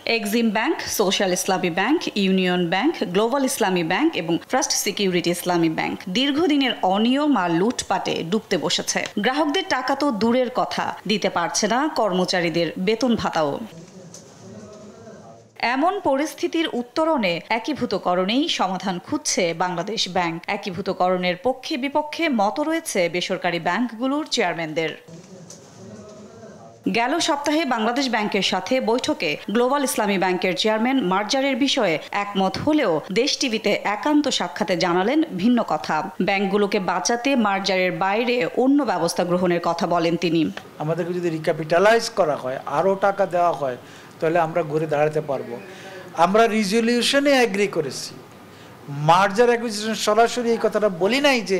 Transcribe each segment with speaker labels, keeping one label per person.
Speaker 1: Exim bank, social ইসলামী bank, union bank, global ইসলামী bank এবং first security ইসলামী bank দীর্ঘদিনের অনিয়ম আর লুটপাটে ডুবতে বসেছে। গ্রাহকদের টাকা তো দূরের কথা, দিতে পারছে না কর্মচারীদের বেতন ভাতাও। এমন পরিস্থিতির উত্তরণে একীভূতকরণেই সমাধান খুঁজছে বাংলাদেশ ব্যাংক। একীভূতকরণের পক্ষে বিপক্ষে মত রয়েছে বেসরকারি ব্যাংকগুলোর চেয়ারম্যানদের। গেল সপ্তাহে বাংলাদেশ ব্যাংকের সাথে বৈঠকে গ্লোবাল ইসলামী ব্যাংকের চেয়ারম্যান মার্জারের বিষয়ে একমত হলেও দেশ টিভিতে একান্ত সাক্ষাতে জানালেন ভিন্ন কথা। ব্যাংকগুলোকে বাঁচাতে মার্জারের বাইরে অন্য ব্যবস্থা গ্রহণের কথা বলেন তিনি।
Speaker 2: আমাদেরকে যদি রিক্যাপিটালাইজ করা হয়, আরও টাকা দেওয়া হয়, তাহলে আমরা ঘুরে দাঁড়াতে পারবো। আমরা রিজলিউশনে এগ্রি করেছি, মার্জার অ্যাকুইজিশন সরাসরি এই কথাটা বলি নাই যে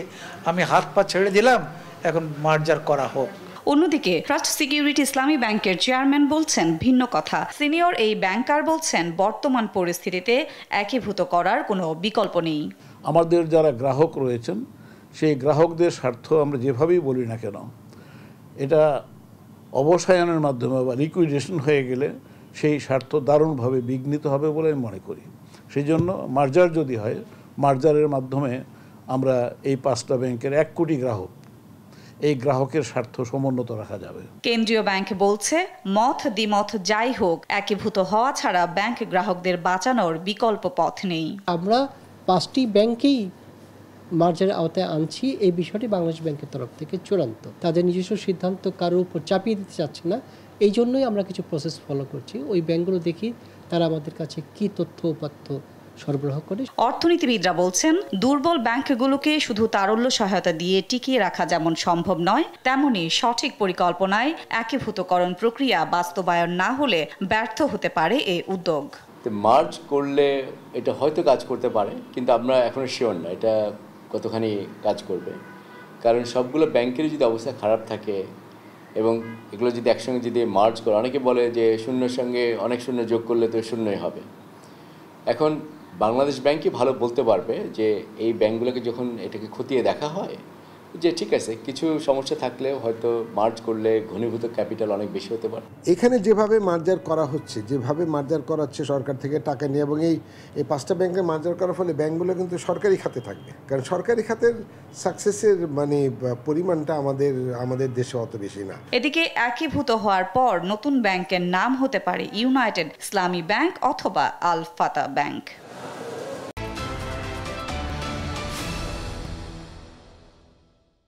Speaker 2: আমি হাত পা ছেড়ে দিলাম, এখন মার্জার করা হোক।
Speaker 1: অন্যদিকে ফার্স্ট সিকিউরিটি ইসলামী ব্যাংকের চেয়ারম্যান বলছেন ভিন্ন কথা। সিনিয়র এই ব্যাংকার বলছেন বর্তমান পরিস্থিতিতে একীভূত করার কোনো বিকল্প নেই।
Speaker 3: আমাদের যারা গ্রাহক রয়েছেন সেই গ্রাহকদের স্বার্থ আমরা যেভাবেই বলি না কেন, এটা অবসায়নের মাধ্যমে বা লিকুইডেশন হয়ে গেলে সেই স্বার্থ দারুণভাবে বিঘ্নিত হবে বলে আমি মনে করি। সেই জন্য মার্জার যদি হয়, মার্জারের মাধ্যমে আমরা এই 5টা ব্যাংকের 1 কোটি গ্রাহক, এই গ্রাহকের স্বার্থ সমুন্নত রাখা যাবে।
Speaker 1: কেন্দ্রীয় ব্যাংক বলছে মত দ্বিমত যাই হোক, একীভূত হওয়া ছাড়া ব্যাংক গ্রাহকদের বাঁচানোর বিকল্প পথ নেই।
Speaker 4: আমরা 5টি ব্যাংকেই মার্জারের আওতায় আনছি, এই বিষয়টি বাংলাদেশ ব্যাংকের তরফ থেকে চূড়ান্ত। তাদের নিজস্ব সিদ্ধান্ত কারোর উপর চাপিয়ে দিতে চাচ্ছে না, এই জন্যই আমরা কিছু প্রসেস ফলো করছি। ওই ব্যাংকগুলো দেখি তারা আমাদের কাছে কি তথ্য উপাত্ত সরবরাহ করে।
Speaker 1: অর্থনীতিবিদরা বলছেন দুর্বল ব্যাংকগুলোকে শুধু তারল্য সহায়তা দিয়ে টিকিয়ে রাখা যেমন সম্ভব নয়, তেমনি সঠিক পরিকল্পনায় একীভূতকরণ প্রক্রিয়া বাস্তবায়ন না হলে ব্যর্থ হতে পারে এই উদ্যোগ।
Speaker 5: মার্জ করলে এটা হয়তো কাজ করতে পারে, কিন্তু আমরা এখনো শিওর না এটা কতখানি কাজ করবে। কারণ সবগুলো ব্যাংকেরই যদি অবস্থা খারাপ থাকে এবং এগুলো যদি একসঙ্গে যদি মার্জ করে, অনেকে বলে যে শূন্যের সঙ্গে অনেক শূন্য যোগ করলে তো শূন্যই হবে। এখন বাংলাদেশ ব্যাংকই ভালো বলতে পারবে যে এই ব্যাংকগুলোকে যখন এটাকে খতিয়ে দেখা হয় যে ঠিক আছে কিছু সমস্যা থাকলেও হয়তো মার্জ করলে ঘনীভূত ক্যাপিটাল অনেক বেশি হতে পারে।
Speaker 6: এখানে যেভাবে মার্জার করা হচ্ছে, যেভাবে মার্জার করা হচ্ছে সরকার থেকে টাকা নিয়ে, এবং এই 5টা ব্যাংকে মার্জার করার ফলে ব্যাংকগুলো কিন্তু সরকারি খাতে থাকবে, কারণ সরকারি খাতের সাকসেসের পরিমাণটা আমাদের দেশে অত বেশি না।
Speaker 1: এদিকে একীভূত হওয়ার পর নতুন ব্যাংকের নাম হতে পারে ইউনাইটেড ইসলামী ব্যাংক অথবা আল ফাতা ব্যাংক।